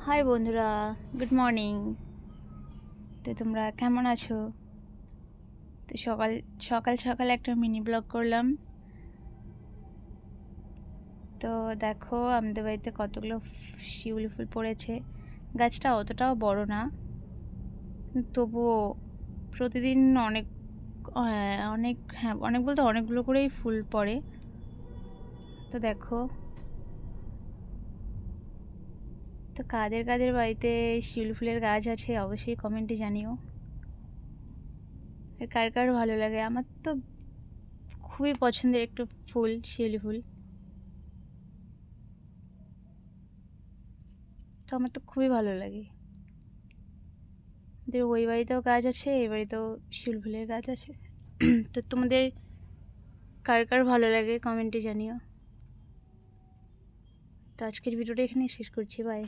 High বন্ধুরা, good morning. তো তোমরা কেমন আছো? তো সকাল সকাল সকাল একটা মিনি ব্লগ করলাম। তো দেখো আমাদের বাড়িতে কতগুলো শিউলি ফুল পড়েছে। গাছটা অতটাও বড় না, তবুও প্রতিদিন অনেক অনেক বলতে অনেকগুলো করেই ফুল পড়ে। তো দেখো, তো কাদের কাদের বাড়িতে শিউলি ফুলের গাছ আছে অবশ্যই কমেন্টে জানিও। আর কার কার ভালো লাগে। আমার তো খুবই পছন্দের একটু ফুল শিউলি ফুল। তো আমার তো খুবই ভালো লাগে। ওদের ওই বাড়িতেও গাছ আছে, এই বাড়িতেও শিউলি ফুলের গাছ আছে। তো তোমাদের কার কার ভালো লাগে কমেন্টে জানিও। তো আজকের ভিডিওটা এখানেই শেষ করছি, বাই।